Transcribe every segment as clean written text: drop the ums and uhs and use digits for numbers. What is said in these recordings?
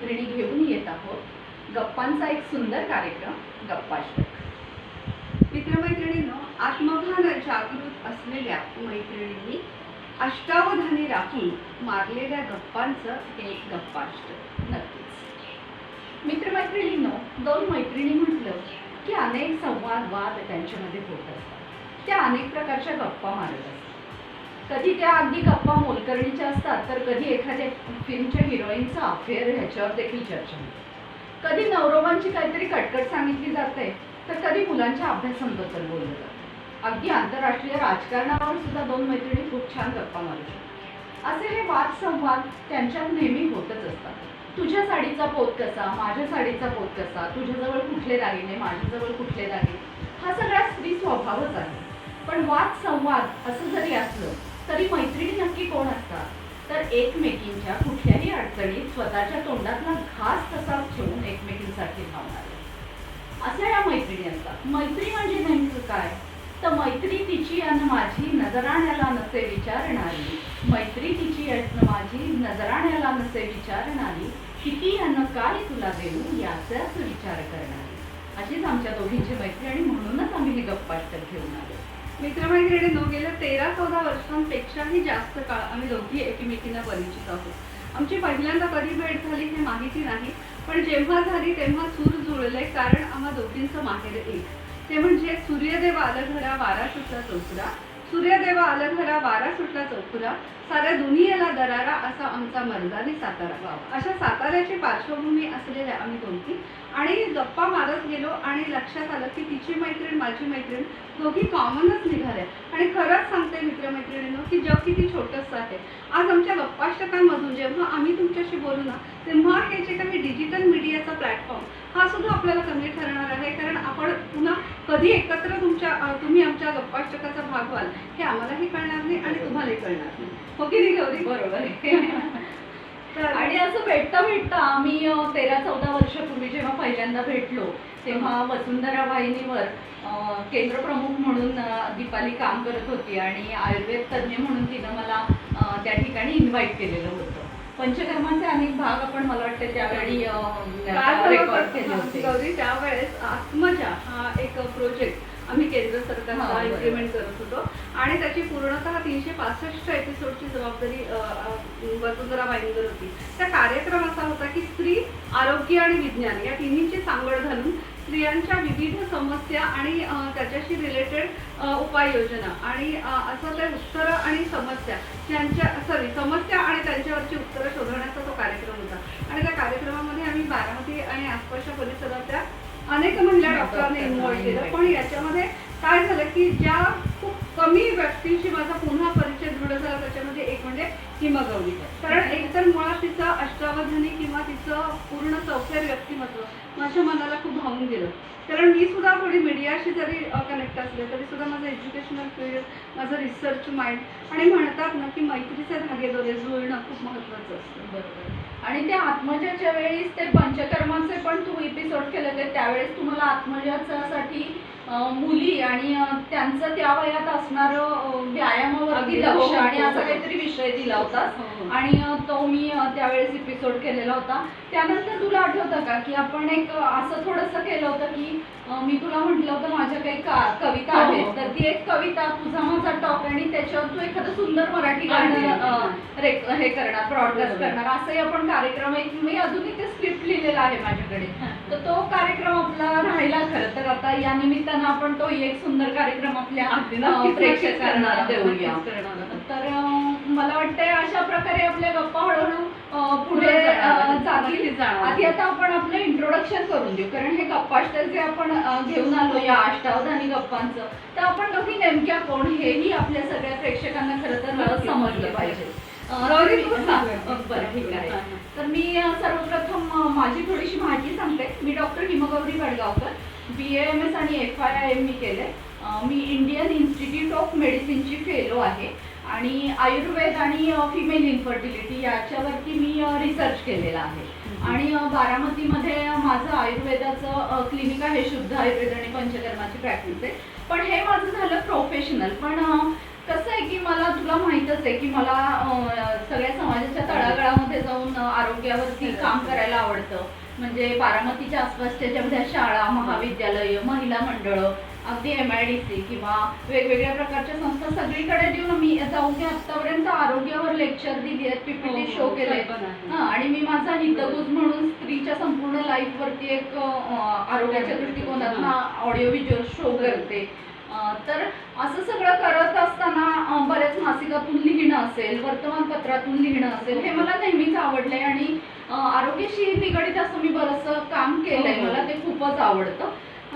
मैत्रिणी घेऊन येत आहोत गप्पांचा एक सुंदर कार्यक्रम गप्पाष्टक। मित्रमैत्रिणींनो, आत्मभान जागृत असलेल्या मैत्रिणींनी अष्टावधानी राखून मारलेल्या गप्पांचं हे गप्पाष्टक। नक्कीच मित्रमैत्रिणींनो, दोन मैत्रिणी म्हटलं की अनेक संवाद वाद त्यांच्यामध्ये होत असतात। त्या अनेक प्रकारच्या गप्पा मारत असतात। कधी त्या अगदी गप्पा मोलकरणीच्या असतात, तर कधी एखाद्या फिल्मच्या हिरोईनचा अफेअर ह्याच्यावर देखील चर्चा होते। कधी नवरोबांची काहीतरी कटकट सांगितली जाते, तर कधी मुलांच्या अभ्यासाबद्दल बोललं जातं। अगदी आंतरराष्ट्रीय राजकारणावर सुद्धा दोन मैत्रिणी खूप छान गप्पा मारू शकतात। असे हे वाद संवाद त्यांच्यात नेहमी होतच असतात। तुझ्या साडीचा पोत कसा, माझ्या साडीचा पोत कसा, तुझ्याजवळ कुठले दागिने, माझ्याजवळ कुठले दागिने, हा सगळा स्त्री स्वभावच आहे। पण वाद संवाद असं जरी असलं तरी मैत्रिणी नक्की कोण असतात, तर एकमेकींच्या कुठल्याही अडचणीत स्वतःच्या तोंडातला घास तसाच ठेवून एकमेकींसाठी धावणारे अशा या मैत्रिणी असतात। मैत्री म्हणजे नेमकं काय, तर मैत्री तिची अन माझी नजराण्याला नसे विचारणारी, मैत्री तिची अन माझी नजराण्याला नसे विचारणारी, किती अन्न काय तुला देऊ याचाच विचार करणारी, अशीच आमच्या दोघींची मैत्री आणि म्हणूनच आम्ही हे गप्पाष्टक घेऊन आलो। मित्रमैत्रिणींनो, गेल्या 13-14 वर्षांपेक्षाही जास्त काळ आम्ही दोघी एकमेकींना परिचित आहोत। आमची पहिल्यांदा कधी भेट झाली हे माहिती नाही, पण जेव्हा झाली तेव्हा सूर जुळले, कारण आम्हा दोघींचं माहेर एक। ते म्हणजे सूर्यदेव आलं घरा वारा सुटला चौकुरा, सूर्यदेव आलं घरा वारा सुटला चौकुरा, साऱ्या दुनियेला दरारा असा आमचा मर्दानी सातारा। अशा साताऱ्याची पार्श्वभूमी असलेल्या आम्ही दोघी आणि गप्पा मारत गेलो आणि लक्षात आलं की तिची मैत्रीण माझी मैत्रीण दोघी कॉमनच निघाल्या। आणि खरंच सांगते मित्रमैत्रिणींनो की जग किती छोटंसं आहे। आज आमच्या गप्पाष्टकांमधून जेव्हा आम्ही तुमच्याशी बोलू ना, तेव्हा हे जे काही डिजिटल मीडियाचा प्लॅटफॉर्म हा सुद्धा आपल्याला कमी ठरणार आहे, कारण आपण पुन्हा कधी एकत्र तुम्ही आमच्या गप्पाष्टकाचा भाग व्हाल हे आम्हालाही कळणार नाही आणि तुम्हालाही कळणार नाही। हो की नाही गौरी? बरोबर आहे। आणि असं भेटता आम्ही 13-14 वर्षापूर्वी जेव्हा पहिल्यांदा भेटलो, तेव्हा वसुंधरा वाहिनीवर केंद्रप्रमुख म्हणून दीपाली काम करत होती आणि आयुर्वेद तज्ज्ञ म्हणून तिनं मला त्या ठिकाणी इन्व्हाइट केलेलं होतं। पंचकर्माचे अनेक भाग आपण मला वाटतं त्यावेळी रेकॉर्ड केले होते। गौरी, त्यावेळेस आत्मजा हा एक प्रोजेक्ट आम्ही केंद्र सरकारला इम्प्लिमेंट करत होतो आणि त्याची पूर्णतः 365 एपिसोडची जबाबदारी वसुंधरा वाहिनीवर होती। त्या कार्यक्रम असा होता की स्त्री, आरोग्य आणि विज्ञान या तिन्हीची सांगड घालून स्त्रियांच्या विविध समस्या आणि त्याच्याशी रिलेटेड उपाययोजना आणि असं ते उत्तरं आणि समस्या समस्या आणि त्यांच्यावरची उत्तरं शोधण्याचा तो कार्यक्रम होता। आणि त्या कार्यक्रमामध्ये आम्ही बारामती आणि आसपासच्या परिसरातल्या अनेक महिला डॉक्टरांनी इन्व्हॉल्व केलं। पण याच्यामध्ये काय झालं की ज्या खूप कमी व्यक्तींशी माझा पुन्हा परिचय दृढ झाला, त्याच्यामध्ये एक म्हणजे हिमगौरी। कारण एकतर मुळात तिचं अष्टावधानी किंवा तिचं पूर्ण चौफेर व्यक्तिमत्व माझ्या मनाला खूप भावून गेलं। कारण मी सुद्धा थोडी मीडियाशी जरी कनेक्ट असले तरी सुद्धा माझं एज्युकेशनल फील्ड, माझं रिसर्च माइंड आणि म्हणतात ना की मैत्रीचे धागेदोरे जुळणं खूप महत्त्वाचं असतं। बरोबर। आणि त्या आत्मजाच्या वेळेस ते पंचकर्माचे पण तू एपिसोड केले होते, त्यावेळेस तुम्हाला आत्मजासाठी मुली आणि त्यांचं त्या वयात असणारं व्यायामावरती लक्ष आणि असा काहीतरी विषय दिला होता आणि तो मी त्यावेळेस एपिसोड केलेला होता। त्यानंतर तुला आठवतं का की आपण एक असं थोडंसं केलं होतं की मी तुला म्हटलं होतं माझ्या काही कविता आहेत, तर ती एक कविता तुझा माझा टॉक आणि त्याच्यावर तू एखादं सुंदर मराठी गाणं हे करणार, ब्रॉडकास्ट करणार, असंही आपण कार्यक्रम मी अजूनही ते स्क्रिप्ट लिहिलेला आहे माझ्याकडे। तर तो कार्यक्रम आपला राहिला खरं तर आता या निमित्तानं आपण तो एक सुंदर कार्यक्रम आपल्या प्रेक्षकांना देऊया। तर मला वाटतंय अशा प्रकारे आपल्या गप्पा हळूहळू पुढे जातील। आधी आता आपण आपलं इंट्रोडक्शन करून देऊ, कारण हे गप्पाष्टक जे आपण घेऊन आलो या अष्टावधानी गप्पांचं, तर आपण दोघी नेमक्या कोण हेही आपल्या सगळ्या प्रेक्षकांना खरं तर समजलं पाहिजे। बरं, ठीक आहे। तर मी सर्वप्रथम माझी थोडीशी माहिती सांगते। मी डॉक्टर हिमगौरी वडगावकर, BAMS आणि FIIM मी केले। मी इंडियन इन्स्टिट्यूट ऑफ मेडिसिनची फेलो आहे आणि आयुर्वेद आणि फिमेल इन्फर्टिलिटी याच्यावरती मी रिसर्च केलेला आहे। आणि बारामतीमध्ये माझं आयुर्वेदाचं क्लिनिक आहे, शुद्ध आयुर्वेद आणि पंचकर्माची प्रॅक्टिस आहे। पण हे माझं झालं प्रोफेशनल, पण कसं आहे की मला तुला माहीतच आहे की मला सगळ्या समाजाच्या तळागाळामध्ये जाऊन आरोग्यावरती काम करायला आवडतं. म्हणजे बारामतीच्या आसपासच्या ज्या शाळा, महाविद्यालय, महिला मंडळं, अगदी MIDC किंवा वेगवेगळ्या प्रकारच्या संस्था सगळीकडे देऊन मी आतापर्यंत आरोग्यावर लेक्चर दिली आहेत, PPT शो केले. आणि मी माझा हितगुज म्हणून स्त्रीच्या संपूर्ण लाईफ वरती एक आरोग्याच्या दृष्टिकोनातून ऑडिओ व्हिज्युअल शो करते. तर असं सगळं करत असताना बऱ्याच मासिकातून लिहिणं असेल, वर्तमानपत्रातून लिहिणं असेल, हे मला नेहमीच आवडलंय आणि आरोग्याशी निगडीत असं मी बरंचसं काम केलंय. मला ते खूपच आवडतं.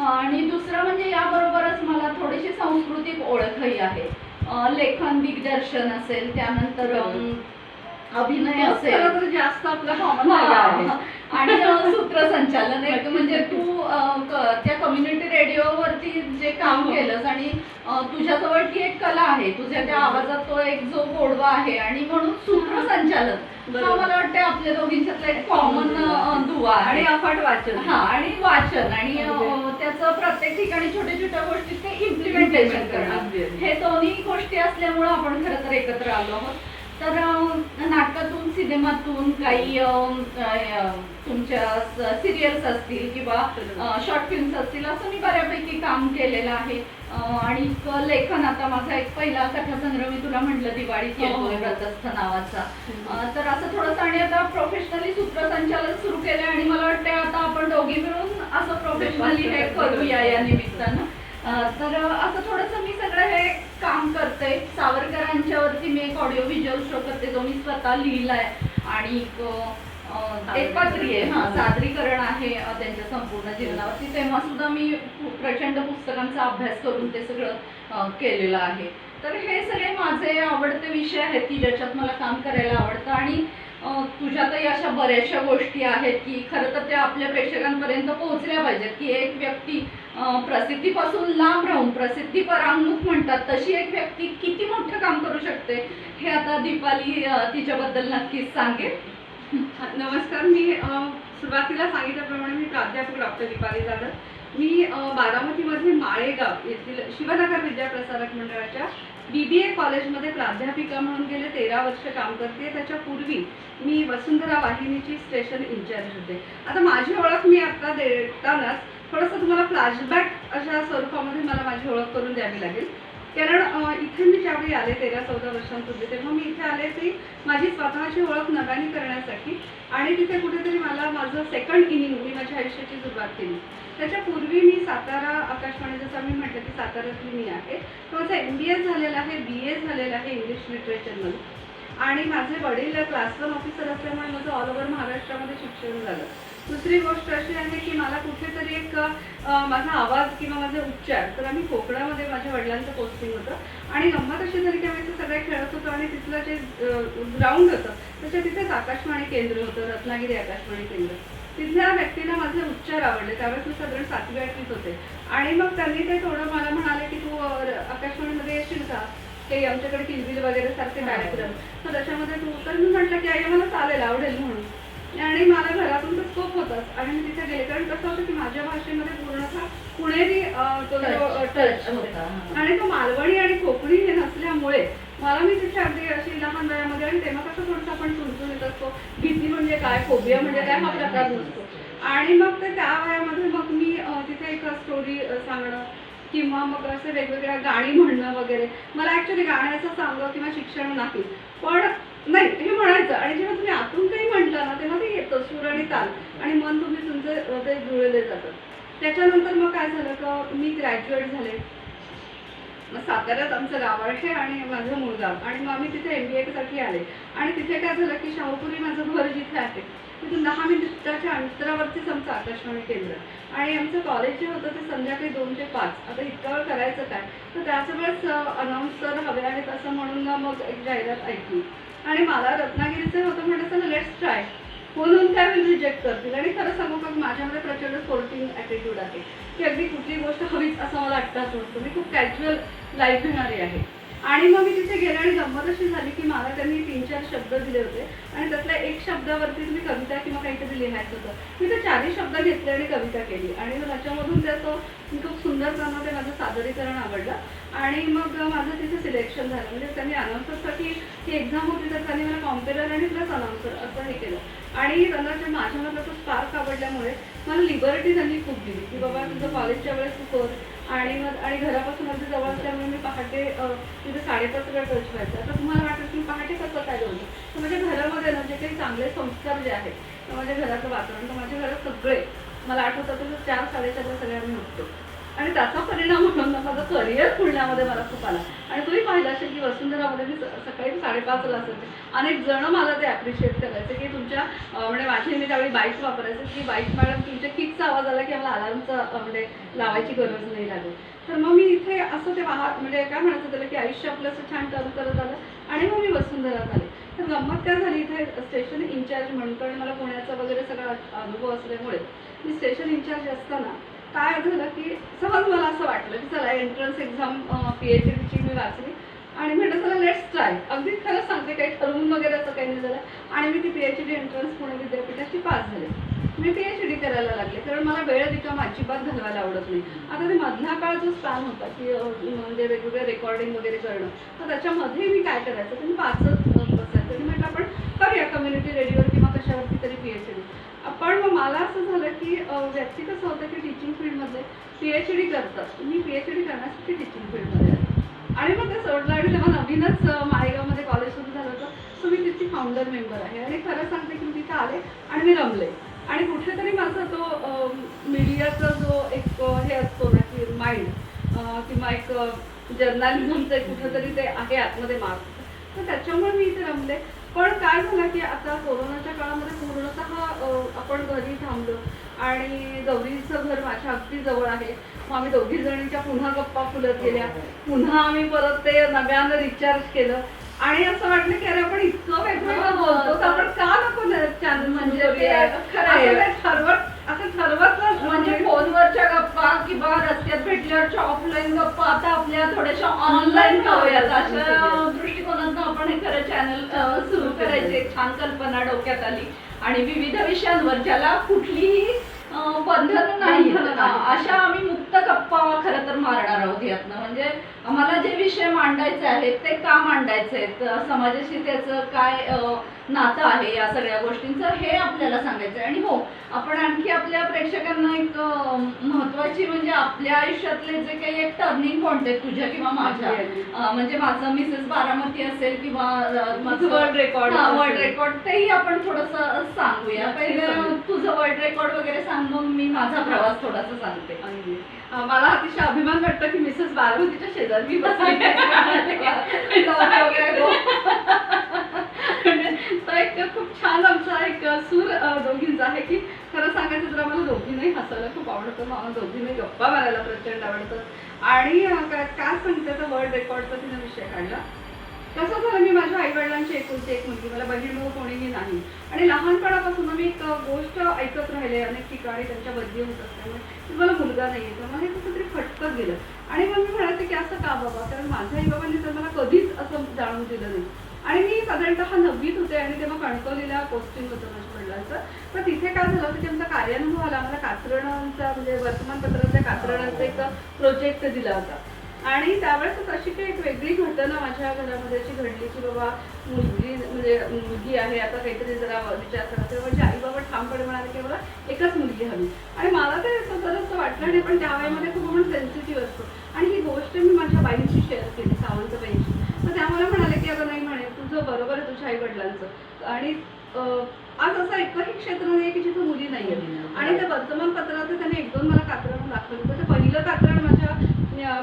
आणि दुसरं म्हणजे याबरोबरच मला थोडीशी सांस्कृतिक ओळखही आहे. लेखन, दिग्दर्शन असेल, त्यानंतर अभिनय असेल, जास्त आपला कॉमन आहे. आणि सूत्रसंचालन एक म्हणजे तू त्या कम्युनिटी रेडिओवरती जे काम केलंस आणि तुझ्याजवळ ती एक कला आहे, तुझ्या त्या आवाजात तो एक जो गोडवा आहे आणि म्हणून सूत्रसंचालन हा मला वाटतं आपल्या दोघींच्यातला एक कॉमन दुवा आणि अफाट वाचन. आणि वाचन आणि त्याचं प्रत्येक ठिकाणी छोट्या छोट्या गोष्टीत ते इम्प्लिमेंटेशन करणं, हे दोन्ही गोष्टी असल्यामुळं आपण खरं तर एकत्र आलो आहोत. तर नाटकातून, सिनेमातून, काही तुमच्या सिरियल्स असतील किंवा शॉर्ट फिल्म्स असतील, असं मी बऱ्यापैकी काम केलेलं आहे. आणि लेखन, आता माझा एक पहिला कथासंग्रह मी तुला म्हटलं दिवाळीत येतोय, व्रतस्थ नावाचा. तर असं थोडंसं आणि आता प्रोफेशनली सूत्रसंचालन सुरू केलंय आणि मला वाटतं आता आपण दोघी मिळून असं प्रोफेशनली हे करूया या निमित्तानं. तर असं थोडंसं मी सगळं हे काम करते. सावरकरांच्यावरती मी एक ऑडिओ व्हिज्युअल शो करते जो मी स्वतः लिहिलाय आणि एक पात्रीय सादरीकरण आहे त्यांच्या संपूर्ण जीवनावरती. तेव्हा सुद्धा मी प्रचंड पुस्तकांचा अभ्यास करून ते सगळं केलेलं आहे. तर हे सगळे माझे आवडते विषय आहेत की ज्याच्यात मला काम करायला आवडतं. आणि तुझ्यातही अशा बऱ्याचशा गोष्टी आहेत की खरं तर त्या आपल्या प्रेक्षकांपर्यंत पोहोचल्या पाहिजेत की एक व्यक्ती प्रसिद्धीपासून लांब राहून प्रसिद्धी परांगमुख म्हणतात तशी एक व्यक्ती किती मोठं काम करू शकते हे आता दीपाली तिच्याबद्दल नक्कीच सांगेल. नमस्कार, मी सुरुवातीला सांगितल्याप्रमाणे मी प्राध्यापक डॉक्टर दीपाली जाधव. मी बारामतीमध्ये माळेगाव येथील शिवनगर विद्याप्रसारक मंडळाच्या BBA कॉलेजमध्ये प्राध्यापिका म्हणून गेले 13 वर्ष काम करते. त्याच्या पूर्वी मी वसुंधरा वाहिनीची स्टेशन इंचार्ज होते. आता माझी ओळख मी आता देतानाच थोडंसं तुम्हाला फ्लॅशबॅक अशा स्वरूपामध्ये मला माझी ओळख करून द्यावी लागेल. कारण इथे मी ज्यावेळी आले 13-14 वर्षांपूर्वी, तेव्हा मी इथे आले ती माझी स्वतःची ओळख नव्याने करण्यासाठी आणि तिथे कुठेतरी मला माझं सेकंड इनिंग मी माझ्या आयुष्याची सुरुवात केली. त्याच्यापूर्वी मी सातारा आकाशवाणी, जसं मी म्हटलं की साताऱ्यातली मी आहे, तर माझं MBA झालेलं आहे, BA झालेलं आहे इंग्लिश लिटरेचरमध्ये आणि माझे वडील क्लास 1 ऑफिसर असल्यामुळे माझं ऑल ओव्हर महाराष्ट्रामध्ये शिक्षण झालं. दुसरी गोष्ट अशी आहे की मला कुठेतरी एक माझा आवाज किंवा माझे उच्चार, तर आम्ही कोकणामध्ये माझ्या वडिलांचं पोस्टिंग होतं आणि गंमत अशी झाली की आम्ही सगळे खेळत होतो आणि तिथलं जे ग्राउंड होतं त्याच्या तिथेच आकाशवाणी केंद्र होतं, रत्नागिरी आकाशवाणी केंद्र. तिथल्या व्यक्तींना माझे उच्चार आवडले. त्यावेळेस मी साधारण 7वी-8वीत होते आणि मग त्यांनी ते थोडं मला म्हणाले की तू आकाशवाणीमध्ये येशील का, ते आमच्याकडे किलबिल वगैरे सारखे कार्यक्रम, तर त्याच्यामध्ये तू, तर मी म्हटलं की आई मला चालेल, आवडेल म्हणून. आणि मला घरातून तो स्कोप होताच आणि मी तिथे गेले. कारण कसं होतं की माझ्या भाषेमध्ये पूर्णतः पुणेरी तो टच होता आणि तो मालवणी आणि कोकणी हे नसल्यामुळे मला मी तिथे अगदी अशी लहान वयामध्ये, आणि तेव्हा कसं थोडंसं आपण चुनचुन येत असतो, भीती म्हणजे काय, फोबिया म्हणजे काय हा प्रकार नसतो. आणि मग ते त्या वयामध्ये मग मी तिथे एक स्टोरी सांगणं किंवा मग असे वेगवेगळ्या गाणी म्हणणं वगैरे. मला ॲक्च्युली गाण्याचं सांगणं किंवा शिक्षण नाही, पण नाही हे म्हणायचं. आणि जेव्हा तुम्ही आतून काही म्हणता ना तेव्हा ते येतं, सूर आणि ताल आणि मन तुम्ही तुमचं ते जुळले जातं. त्याच्यानंतर मग काय झालं की मी ग्रॅज्युएट झाले. साताऱ्यात आमचं गाव आहे आणि माझं मूळ गाव, आणि मग आम्ही तिथे MBA साठी आले. आणि तिथे काय झालं की शाहूपुरी माझं घर जिथे आहे तिथून 10 मिनिटाच्या अंतरावरतीच आमचं आकाशवाणी केंद्र, आणि आमचं कॉलेज जे होतं ते संध्याकाळी 2 ते 5. आता इतका वेळ करायचं काय, तर त्याच वेळेस अनाऊन्सर हवे आहेत असं म्हणून मग एक जाहिरात ऐकली आणि मला रत्नागिरीचं होतं, म्हटलं चला लेट्स ट्राय, म्हणून काय मी रिजेक्ट करतील. आणि खरं सांगू का माझ्यामध्ये प्रचंड स्पोर्टिंग ॲटिट्यूड आहे की अगदी कुठली गोष्ट हवीच असं मला आत्ताच नसतं. मी खूप कॅज्युअल लाईफ घेणारी आहे. आणि मग मी तिथे गेले आणि गंमत अशी झाली की मला त्यांनी 3-4 शब्द दिले होते आणि त्यातल्या एक शब्दावरती मी कविता किंवा काहीतरी लिहायचं होतं. मी ते 4ही शब्द घेतले आणि कविता केली आणि मग त्याच्यामधून त्याचं खूप सुंदर त्यांना ते माझं सादरीकरण आवडलं आणि मग माझं तिथे सिलेक्शन झालं. म्हणजे त्यांनी अनाउन्सरसाठी ही एक्झाम होती तर त्यांनी मला कॉम्पेलर आणि प्लस अनाउन्सर असं हे केलं आणि त्यांना जे माझ्यामधला तो स्पार्क आवडल्यामुळे मला लिबर्टी त्यांनी खूप दिली की बाबा तुझं कॉलेजच्या वेळेस तू कर आणि मग आणि घरापासून अगदी जवळ असल्यामुळे मी पहाटे तिथे 5:30 ला टच व्हायचं. आता तुम्हाला वाटतं की पहाटे कसं काय होतं, तर माझ्या घरामध्ये ना जे काही चांगले संस्कार जे आहेत तर माझ्या घराचं वातावरण तर माझ्या घरात सगळे मला आठवतं तर 4-4:30 ला सगळ्यांनी उठतो आणि त्याचा परिणाम म्हणून ना माझं करिअर खुलण्यामध्ये मला खूप आला. आणि तुम्ही पाहिलं असेल की वसुंधरामध्ये मी सकाळी 5:30 ला असायचे. अनेक जण मला ते ॲप्रिशिएट करायचे की तुमच्या म्हणजे माझी मी त्यावेळी बाईक वापरायचे की बाईक मॅडम तुमच्या किकचा आवाज आला की आम्हाला अलार्मचा म्हणजे लावायची गरज नाही लागली. तर मग मी इथे असं ते म्हणजे काय म्हणायचं त्याला की आयुष्य आपलं असं छान टर्न करत आलं आणि मग मी वसुंधरात आले. तर गंमत काय झाली इथे स्टेशन इन्चार्ज म्हणून, कारण मला पुण्याचा वगैरे सगळा अनुभव असल्यामुळे मी स्टेशन इन्चार्ज असताना काय झालं की सहज मला असं वाटलं की चला एंट्रन्स एक्झाम PhDची मी वाचली आणि म्हटलं चला लेट्स ट्राय. अगदी खरंच सांगते काही ठरवून वगैरे असं काही नाही झालं आणि मी ती PhD एंट्रन्स पुणे विद्यापीठाची पास झाले. मी PhD करायला लागले कारण मला वेळ रिकामा अजिबात घालवायला आवडत नाही. आता ते मधला काळ जो स्पॅन होता की म्हणजे वेगवेगळे रेकॉर्डिंग वगैरे करणं, तर त्याच्यामध्ये मी काय करायचं तर मी वाचत बसायचं आणि म्हटलं आपण करूया कम्युनिटी रेडिओवर किंवा कशावरती तरी PhD. पण मग मला असं झालं की व्यक्ती कसं होतं की टीचिंग फील्डमध्ये PhD करतात, मी PhD करण्यासाठी टीचिंग फील्डमध्ये आले आणि मग ते सोडलं आणि तेव्हा नवीनच माळेगावमध्ये कॉलेज सुरू झालं होतं. सो मी तिथची फाउंडर मेंबर आहे आणि खरं सांगते की मी तिथे आले आणि मी रमले आणि कुठेतरी माझा तो मीडियाचा जो एक हे असतो ना की माइंड किंवा एक जर्नलिझमचं कुठेतरी ते आहे आतमध्ये मार्क, तर त्याच्यामुळे मी इथे रमले. पण काय झालं की आता कोरोनाच्या काळामध्ये पूर्णतः आपण घरी थांबलो आणि गौरीचं घर माझ्या अगदी जवळ आहे. मग आम्ही दोघी जणींच्या पुन्हा गप्पा फुलत गेल्या, पुन्हा आम्ही परत ते नव्यानं रिचार्ज केलं आणि असं वाटलं की अरे आपण इतकं वेगवेगळं बोलतो तर आपण का नको चॅनल म्हणजे ठरवत म्हणजे फोनवरच्या गप्पा किंवा रस्त्यात भेटल्यावरच्या ऑफलाईन गप्पा आता आपल्या थोड्याशा ऑनलाईन करूयात अशा दृष्टिकोनातून आपण हे खरं चॅनल सुरू करायचे. छान कल्पना डोक्यात आली आणि विविध विषयांवर ज्याला कुठलीही बंधन नाही अशा आम्ही मुक्त गप्पा खरं तर मारणार आहोत यातनं. म्हणजे आम्हाला जे विषय मांडायचे आहेत ते का मांडायचे आहेत, समाजाशी त्याचं काय नातं आहे, या सगळ्या गोष्टींचं हे आपल्याला सांगायचं आहे. आणि हो, आपण आणखी आपल्या प्रेक्षकांना एक महत्वाची म्हणजे आपल्या आयुष्यातले जे काही एक टर्निंग पॉइंट आहे तुझ्या किंवा माझ्या, म्हणजे माझं मिसेस बारामती असेल किंवा वर्ल्ड रेकॉर्ड तेही आपण थोडंसं सांगूया. पहिले तुझं वर्ल्ड रेकॉर्ड वगैरे सांग, मग मी माझा प्रवास थोडासा सांगते. मला अतिशय अभिमान वाटतं की मिसेस बारामतीच्या शेजारी मी बसली. तो एक खूप छान आमचा एक सूर दोघींचा आहे की खरं सांगायचं तर आम्हाला दोघींनाही हसायला खूप आवडतं, मला दोघींनाही गप्पा मारायला प्रचंड आवडतं आणि काय सांगते तर वर्ल्ड रेकॉर्डचा तिने विषय काढला. कसं झालं, मी माझ्या आईवडिलांची एकुलती एक मुलगी, मला बहीण भाऊ कोणीही नाही आणि लहानपणापासून मी एक गोष्ट ऐकत राहिले अनेक ठिकाणी त्यांच्या बदली होत असल्यामुळे की मला मुलगा नाही आहे. तर मला हे कुठंतरी फटकत गेलं आणि मग मी म्हणायचे की असं का बाबा, कारण माझ्या आई बाबांनी तर मला कधीच असं जाणून दिलं नाही. आणि मी साधारणतः 9वीत होते आणि तेव्हा कणकवलीला पोस्टिंग होतं माझ्या वडिलांचं. तर तिथे काय झालं होतं की आमचा कार्यानुभव आला, आम्हाला कात्रणांचा म्हणजे वर्तमानपत्रातल्या कात्रणांचा एक प्रोजेक्ट दिला होता आणि त्यावेळेस अशी काही एक वेगळी घटना माझ्या घरामध्ये अशी घडली की बाबा मुलगी आहे, आता काहीतरी जरा विचार करा. तेव्हा माझे आई बाबा ठामपणे म्हणाले की मला एकच मुलगी हवी आणि मला ते असं वाटलं नाही, पण त्यावेळेमध्ये खूप म्हणून सेन्सिटिव्ह असतो आणि ही गोष्ट मी माझ्या बाईंशी शेअर केली, सावंतबाईंशी. तर त्या मला म्हणाले की अगं नाही म्हणे, तुझं बरोबर आहे तुझ्या आई वडिलांचं आणि आज असं एकही क्षेत्र नाही की जिथं मुली नाही आहेत. आणि त्या वर्तमानपत्रात त्यांनी 1-2 मला कात्रण दाखवलं. तर ते पहिलं कात्रण माझ्या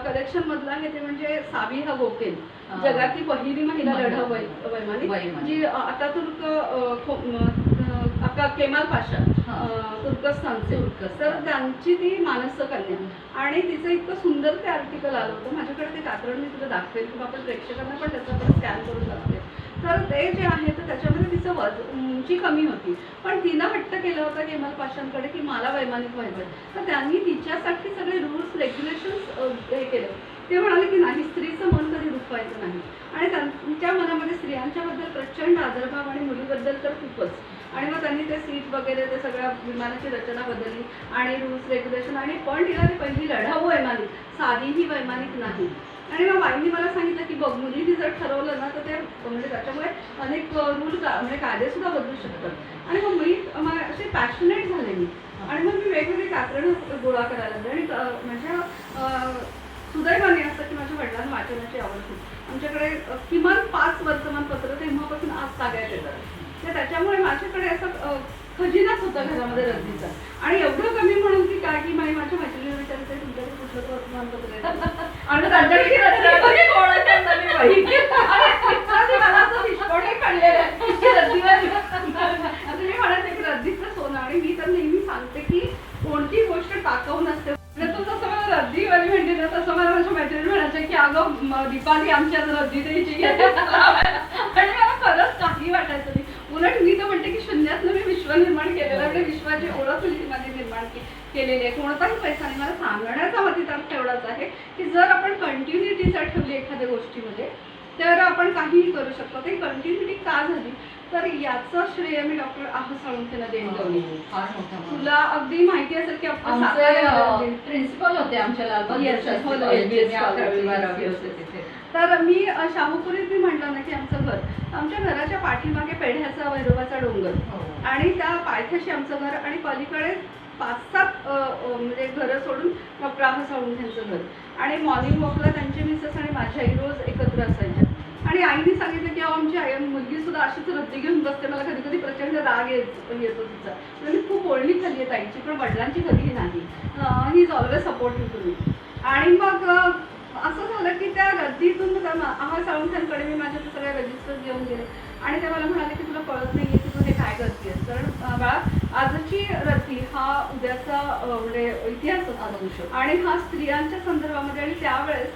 कलेक्शन मधलं आहे ते म्हणजे साबिहा गोकेल, जगातली पहिली महिला लढा वैमानिक जी अतातुर्क केमाल पाशा तुर्कस्तानचे, तर त्यांची ती मानस कन्या आणि तिचं इतकं सुंदर ते आर्टिकल आलं होतं. माझ्याकडे ते कात्रण मी तुला दाखवेल किंवा आपण प्रेक्षकांना पण त्याच्याकडे स्कॅन करून दाखवेल. तर ते जे आहे तर त्याच्यामध्ये तिचं उंची कमी होती, पण तिनं हट्ट केलं होतं केमाल पाशांकडे की मला वैमानिक व्हायचं. तर त्यांनी तिच्यासाठी सगळे रूल्स रेग्युलेशन्स हे केलं ते म्हणाले की नाही, स्त्रीचं मन कधी दुखवायचं नाही. आणि त्यांच्या मनामध्ये स्त्रियांच्याबद्दल प्रचंड आदरभाव आणि मुलीबद्दल तर खूपच. आणि मग त्यांनी ते सीट वगैरे ते सगळ्या विमानाची रचना बदलली आणि रूल्स रेग्युलेशन, आणि पण तिला ती पहिली लढाऊ वैमानिक, साधीही वैमानिक नाही. आणि मग वाईंनी मला सांगितलं की बघ, मुलींनी जर ठरवलं ना तर ते म्हणजे त्याच्यामुळे अनेक रूल म्हणजे कायदेसुद्धा बदलू शकतात. आणि मग असे पॅशनेट झाले मी. आणि मग मी वेगवेगळी व्याकरणं गोळा करायला लागले. आणि म्हणजे सुदैवाने असं की माझ्या वडिलांना वाचनाची आवड होती. आमच्याकडे किमान 5 वर्तमानपत्र तेव्हापासून आज ताग्यात येतात. तर त्याच्यामुळे माझ्याकडे असं खजिनाच होता घरामध्ये रद्दीचा. आणि एवढं कमी म्हणून की काय की माझ्या मैत्रिणीला विचारते तुमच्याकडे कुठलं वर्तमानपत्र आहे, आणि त्यांच्याकडे रद्दी कोणाच्या नवी वही. आणि मला असं विस्फोटही काढलेलं आहे की रद्दीवर आता मी म्हणते की रद्दीचं सोनं. आणि मी तर नेहमी सांगते की कोणती गोष्ट टाकाऊ नसते. तू जसं मला रद्दीवाली म्हणते ना, तसं मला माझ्या मैत्रिणी म्हणायचं की अगं दीपाली आमच्या रद्दी द्यायची. आणि मला खरंच काही वाटायचं नाही. उलट मी तर म्हणते की शून्यातनं मी विश्व निर्माण केलेलं, म्हणजे विश्वाची ओळख माझी निर्माण केलेली आहे. कोणताही पैसा नाही. मला सांगण्याचा मतितार्थ एवढाच आहे की जर आपण कंटिन्युटी जर ठेवली एखाद्या गोष्टीमध्ये तर आपण काहीही करू शकतो. ती कंटिन्युटी का झाली तर याचं श्रेय मी डॉक्टर आह साळुंखेला देईन गौरी. तुला अगदी माहिती असेल की आपण प्रिन्सिपल होते आमच्या तर मी शाहूपुरीत मी म्हटलं ना की आमच्या घराच्या पाठीमागे पेढ्याचा वैरोबाचा डोंगर आणि त्या पायथ्याशी आमचं घर आणि पलीकडे 5-7 म्हणजे घरं सोडून डॉक्टर आह साळुंखेंचं घर. आणि मॉर्निंग वॉकला त्यांचे मिसेस आणि माझी आई रोज एकत्र असायच्या. आणि आईने सांगितलं की आमची आई मुलगी सुद्धा अशीच रद्दी घेऊन बसते. मला कधी कधी प्रचंड राग येतो तिचा. मी खूप ओळणी खाल्ली आहे ताईची, पण वडिलांची कधीही नाही. He is always supportive to me. आणि मग असं झालं की त्या रद्दीतून आह साळुंखेंकडे मी माझ्या सगळ्या रजिस्टर घेऊन गेले. आणि ते मला म्हणाले की तुला कळत नाही आहे की तू हे काय करतेस. कारण बाळा आजची रद्दी हा उद्याचा म्हणजे इतिहास असतो. आणि हा स्त्रियांच्या संदर्भामध्ये. आणि त्यावेळेस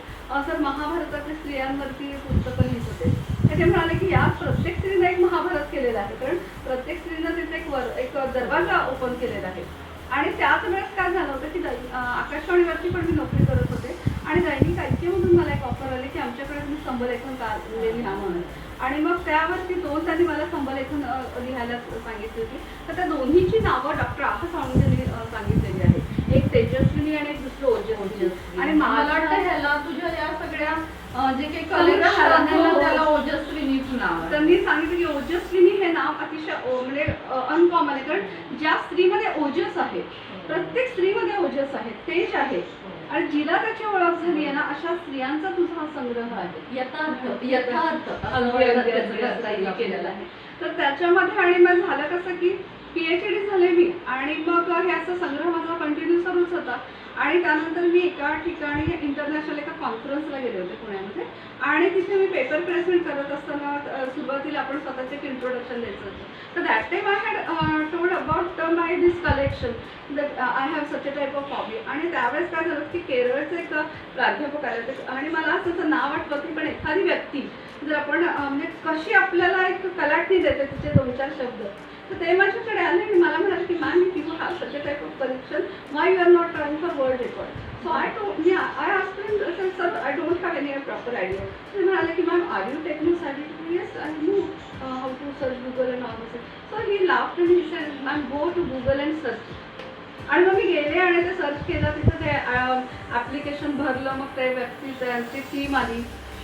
सर महाभारतातल्या स्त्रियांवरती पुस्तकं लिहित होते. ते म्हणाले की या प्रत्येक स्त्रीनं एक महाभारत केलेलं आहे, कारण प्रत्येक स्त्रीनं तिथे एक दरवाजा ओपन केलेला आहे. आणि त्याच वेळेस काय झालं होतं की आकाशवाणीवरती पण मी नोकरी करत होते. आणि दैनिक ऐक्यमधून मला एक ऑफर आली की आमच्याकडे तुम्ही स्तंभलेखन लिहा म्हणून. आणि मग त्यावरती त्यांनी मला स्तंभलेखन लिहायला सांगितली होती. तर त्या दोन्हीची नावं डॉक्टर आह साळुंखेंनी सांगितलेली आहे. एक तेजस्विनी आणि एक दुसरं ओजस्विनी. आणि मला वाटतं ह्याला तुझ्या या सगळ्या जे काही कलेक्शन त्याला ओजस्विनीच नाव. त्यांनी सांगितलं की ओजस्विनी हे नाव अतिशय म्हणजे अनकॉमन आहे. कारण ज्या स्त्रीमध्ये ओजस आहे, प्रत्येक स्त्रीमध्ये ओजस आहे, तेज आहे, आणि जिला त्याची ओळख झाली आहे ना, अशा स्त्रियांचा तुझा हा संग्रह आहे. यथार्थ केलेला आहे. तर त्याच्यामध्ये आणि मग झालं कसं की PhD झाले मी. आणि मग हे असं संग्रह माझा कंटिन्यू सुरूच होता. आणि त्यानंतर मी एका ठिकाणी इंटरनॅशनल एका कॉन्फरन्सला गेले होते पुण्यामध्ये. आणि तिथे मी पेपर प्लेसमेंट करत असताना सुरुवातीला आपण स्वतःचे एक इंट्रोडक्शन द्यायचं होतं. तर that time I had told about my this collection that I have such a type of hobby. आणि त्यावेळेस काय झालं की केरळचे एक प्राध्यापक आले होते. आणि मला असं त्याचं नाव आठवत की पण एखादी व्यक्ती जर आपण म्हणजे कशी आपल्याला एक कलाटणी देते तिचे 2-4 शब्द, तर ते माझ्याकडे आले आणि मला म्हणाले की ma'am you have such a type of collection, why you are not trying for world record. So I asked him sir I don't have any proper idea. ते म्हणाले की ma'am are you techno savvy. Yes I know how to search Google and all this. So he laughed and he said ma'am go to Google and search. आणि मग मी गेले आणि ते search केलं. तिथं ते ॲप्लिकेशन भरलं. मग ते व्यक्ती त्यांची टीम आली,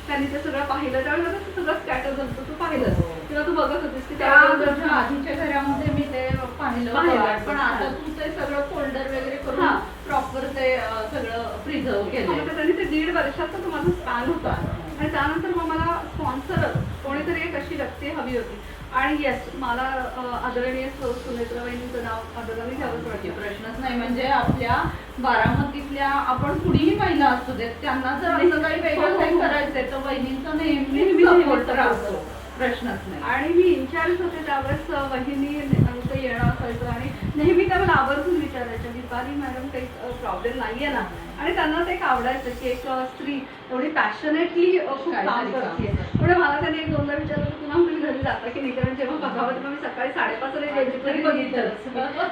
त्यांनी ते सगळं पाहिलं. त्यावेळेला ते सगळं स्कॅटर झालं. तू पाहिलं किंवा तू बघत होतीस की त्या आधीच्या घरामध्ये मी ते पाहिलं. पण आता तू ते सगळं फोल्डर वगैरे करून प्रॉपर ते सगळं प्रिझर्व केलं. त्यांनी ते 1.5 वर्षाचा तो माझा स्पॅन होता. आणि त्यानंतर मग मला स्पॉन्सर कोणीतरी एक अशी व्यक्ती हवी होती. आणि येस मला आदरणीय सुनेत्राबाईंचं नाव आदराने घ्यावंच वाटतं. प्रश्नच नाही. म्हणजे आपल्या बारामतीतल्या आपण कुणीही महिला असू देत, त्यांना जर असं काही वेगळं काही करायचंय तर वहिनींचा नेहमी सपोर्ट राहतो. प्रश्नच नाही. आणि मी इन्चार्ज होते त्यावेळेस वहिनी येणं असायचं. आणि नेहमी त्या मला आवर्जून विचारायच्या दीपाली मॅडम काही प्रॉब्लेम नाहीये ना. आणि त्यांना ते एक आवडायचं की एक स्त्री एवढी पॅशनेटली खूप काम करते. म्हणजे मला त्यांनी 1-2दा विचारलं की पुन्हा तुम्ही घरी जाता की नाही. कारण जेव्हा बघावं तेव्हा मी सकाळी 5:30 बघितलं.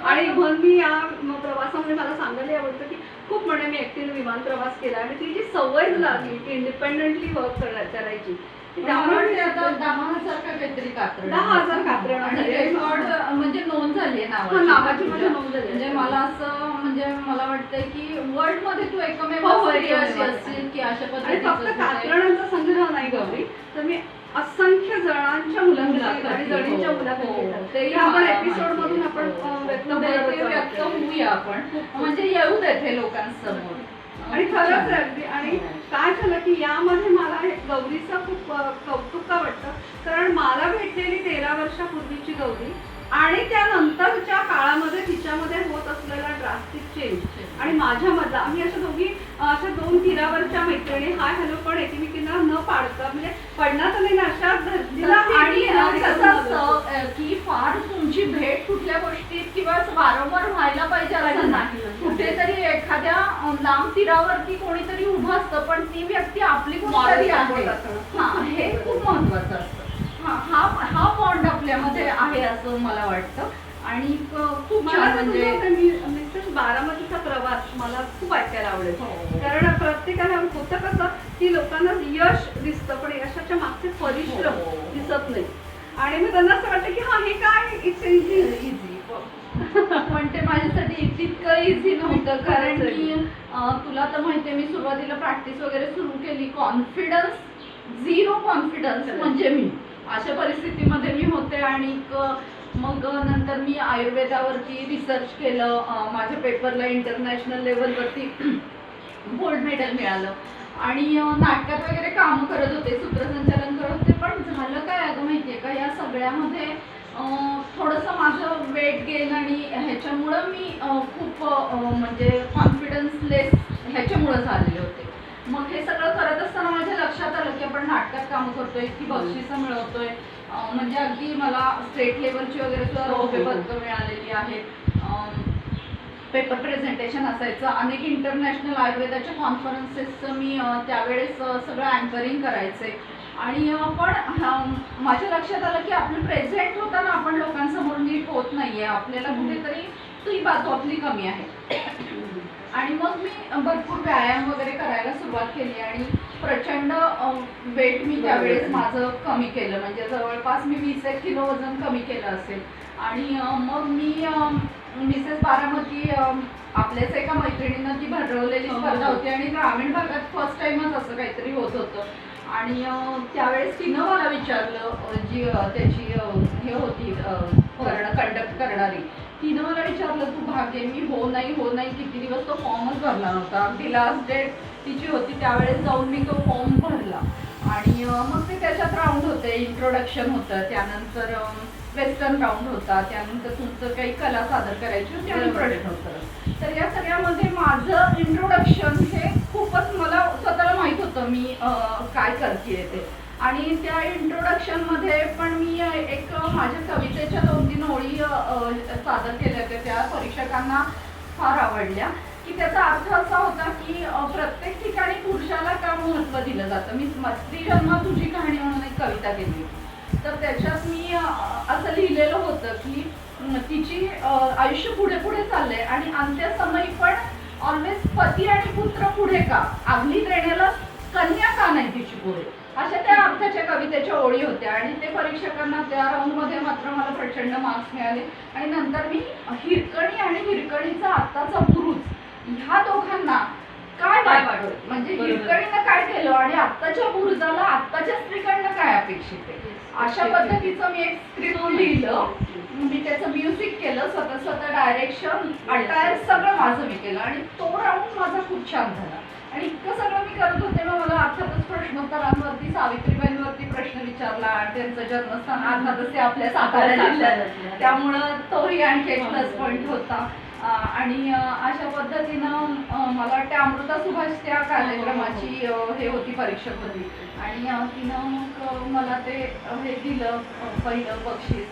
आणि म्हणून मी या प्रवासामध्ये मला सांगायला आवडतं की खूप म्हणजे मी एकटीने विमान प्रवास केला आणि ती जी सवय लागली की इंडिपेंडेंटली वर्क करायची ती त्यामुळे त्यामुळे आता 10,000 का काहीतरी कात्रण 10,000 कात्रण आणि झाली. रेकॉर्ड म्हणजे नोंद झाली आहे हा, नावाची माझी तुझ्या. नोंद झाली आहे. म्हणजे मला असं म्हणजे मला वाटतंय की वर्ल्ड मध्ये तू एकमेव हो, स्त्री अशी एकमेव. असशील की अशा आणि पद्धतीचं फक्त तुझे- कात्रणांचा संग्रह नाही गौरी, तर मी असंख्य जणांच्या मुलाखती आणि जणींच्या हो, मुलाखती हो. घेतात. तेही ते आपण मला एपिसोड माहिती मधून आहे. आपण हो. व्यक्त ते करत व्यक्त आहोत. होऊया आपण म्हणजे येऊ देत हे लोकांसमोर. आणि खरंच आहे अगदी. आणि काय झालं की यामध्ये मला हे गौरीचं खूप कौतुक का वाटतं, कारण मला भेटलेली 13 वर्षापूर्वीची गौरी आणि त्यानंतरच्या काळामध्ये तिच्यामध्ये होत असलेला ड्रास्टिक चेंज आणि माझ्यामधला, आम्ही अशा दोघी अशा 2 तीरावरच्या मैत्रिणी हाय हॅलो पण एकमेकींना न पाडता म्हणजे पडणार तर नाही ना अशा धरतीला आणि कसं करून असतं की फार तुमची भेट कुठल्या गोष्टीत किंवा वारंवार व्हायला पाहिजे असं नाही. कुठेतरी एखाद्या लांब तीरावरती कोणीतरी उभं असतं पण ती व्यक्ती आपली कोणीतरी आहे. हा, हे खूप महत्वाचं असतं. हा बॉन्ड आपल्यामध्ये आहे असं मला वाटतं. आणि खूप मला छान तर म्हणजे मिसेस बारामतीचा प्रवास मला खूप ऐकायला आवडेल. हो. कारण प्रत्येकाला होतं कसं की लोकांना यश दिसतं पण यशाच्या मागचे परिश्रम हो. दिसत नाही आणि मग त्यांना असं वाटतं की हा हे काय इट्स इझी. इझी पण ते माझ्यासाठी तितकं इझी नव्हतं कारण की तुला तर माहितीये मी सुरुवातीला प्रॅक्टिस वगैरे सुरू केली, कॉन्फिडन्स 0 कॉन्फिडन्स म्हणजे मी अशा परिस्थितीमध्ये मी होते. आणि मग नंतर मी आयुर्वेदावरती रिसर्च केलं, माझ्या पेपरला इंटरनॅशनल लेवलवरती गोल्ड मेडल मिळालं आणि नाटकात वगैरे कामं करत होते, सूत्रसंचालन करत होते. पण झालं काय अगं माहितीये का, या सगळ्यामध्ये थोडंसं माझं वेट गेन आणि ह्याच्यामुळं मी खूप म्हणजे कॉन्फिडन्सलेस ह्याच्यामुळं झालेले होते. मग हे सगळं करत असताना माझ्या लक्षात आलं की आपण नाटकात कामं करतोय, की बक्षिसं मिळवतोय, म्हणजे अगदी मला स्टेट लेवलची वगैरे सुद्धा रौप्य पदकं मिळालेली आहेत. पेपर प्रेझेंटेशन असायचं, अनेक इंटरनॅशनल आयुर्वेदाच्या कॉन्फरन्सेसचं मी त्यावेळेस सगळं अँकरिंग करायचे. आणि पण माझ्या लक्षात आलं की आपलं प्रेझेंट होताना आपण लोकांसमोर नीट होत नाहीये, आपल्याला कुठेतरी ती बाजू आपली कमी आहे. आणि मग मी भरपूर व्यायाम वगैरे करायला सुरुवात केली आणि प्रचंड वेट मी त्यावेळेस माझं कमी केलं, म्हणजे जवळपास मी 20 किलो वजन कमी केलं असेल. आणि मग मी मिसेस बारामती आपल्याच एका मैत्रिणीनं ती भरवलेली स्पर्धा होती आणि ग्रामीण भागात फर्स्ट टाइमच असं काहीतरी होत होतं. आणि त्यावेळेस तिनं मला विचारलं, जी त्याची हे होती कंडक्ट करणारी, तिनं मला विचारलं तू भाग घे. मी हो नाही किती दिवस तो फॉर्मच भरला नव्हता, अगदी लास्ट डेट तिची होती त्यावेळेस जाऊन मी तो फॉर्म भरला. आणि मग ते त्याच्यात राऊंड होते, इंट्रोडक्शन होतं, त्यानंतर वेस्टर्न राऊंड होता, त्यानंतर तुमचं काही कला सादर करायची होती आणि प्रश्नोत्तर. तर या सगळ्यामध्ये माझं इंट्रोडक्शन हे खूपच मला स्वतःला माहीत होतं मी काय करते ते. आणि त्या इंट्रोडक्शनमध्ये पण मी एक माझ्या कवितेच्या 2-3 ओळी सादर केल्या होत्या, त्या परीक्षकांना फार आवडल्या. की त्याचा अर्थ असा होता की प्रत्येक ठिकाणी पुरुषाला का महत्त्व दिलं जातं. मी स्त्री जन्म तुझी कहाणी म्हणून एक कविता केली, तर त्याच्यात मी असं लिहिलेलं होतं की तिची आयुष्य पुढे पुढे चाललंय आणि अंत्यसमयी पण ऑलवेज पती आणि पुत्र पुढे का, आगलीत येण्याला कन्या का नाही तिची पुढे, अशा त्या अर्थाच्या कवितेच्या ओळी होत्या. आणि ते परीक्षकांना त्या राऊंडमध्ये मात्र मला प्रचंड मार्क्स मिळाले. आणि नंतर मी हिरकणी आणि हिरकणीचा आत्ताचा पुरुष ह्या दोघांना काय वाटतं, म्हणजे हिरकणीनं काय केलं आणि आत्ताच्या पुरुषाला आत्ताच्या स्त्रीकडनं काय अपेक्षित आहे, अशा पद्धतीचं मी एक स्क्रिप्ट लिहिलं. मी त्याचं म्युझिक केलं, स्वतः डायरेक्शन, अटायर सगळं माझं मी केलं आणि तो राऊंड माझा खूप छान झाला. आणि इतकं सगळं मी करत होते मग मला अर्थातच प्रश्नोत्तरांवरती सावित्रीबाईंवरती प्रश्न विचारला आणि त्यांचं जन्मस्थान अर्थातच ते आपल्या सातारा जिल्ह्यात, त्यामुळं तोही आणखी एक प्लस पॉईंट होता. आणि अशा पद्धतीनं मला वाटतं अमृता सुभाष त्या कार्यक्रमाची हे होती, परीक्षक होती. आणि तिनं मग मला ते हे दिलं पहिलं बक्षीस.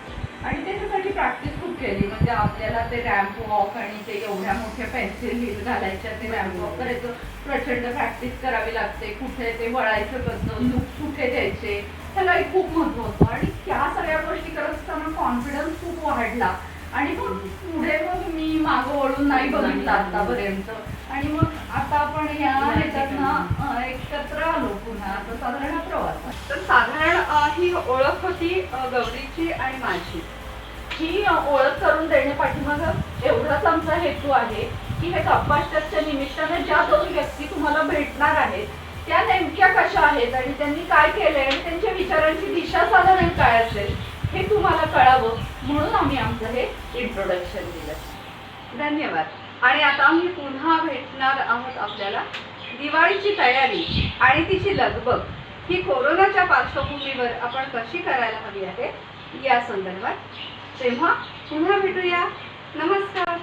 आणि त्याच्यासाठी प्रॅक्टिस खूप केली, म्हणजे आपल्याला ते रॅम्प वॉक आणि ते एवढ्या मोठ्या पेन्सिल हिल घालायच्या, ते रॅम्प वॉक करायचं, प्रचंड प्रॅक्टिस करावी लागते, कुठे ते वळायचं कसं, लुक कुठे द्यायचे, त्यालाही खूप महत्त्व होतं. आणि त्या सगळ्या गोष्टी करत असताना कॉन्फिडन्स खूप वाढला. आणि मग पुढे मग मी मागं वळून नाही बघितलं आतापर्यंत. आणि मग आता आपण या या ह्याच्यातनं एकत्र आलो पुन्हा आता साधारण हा प्रवास. तर साधारण ही ओळख होती गौरीची आणि माझी. ही ओळख करून देणे पाठीमागं एवढाच आमचा हेतू आहे की हे गप्पाष्टकच्या निमित्तानं ज्या दोन व्यक्ती तुम्हाला भेटणार आहेत त्या नेमक्या कशा आहेत आणि त्यांनी काय केलंय आणि त्यांच्या विचारांची दिशा साधारण काय असेल हे तुम्हाला कळावं म्हणून आम्ही आमचं हे इंट्रोडक्शन दिलं. धन्यवाद. आणि आता आम्ही पुन्हा भेटणार आहोत आपल्याला. दिवाळीची तयारी आणि तिची लगबग ही कोरोनाच्या पार्श्वभूमीवर आपण कशी करायला हवी आहे या संदर्भात. तेव्हा पुन्हा भेटूया. नमस्कार.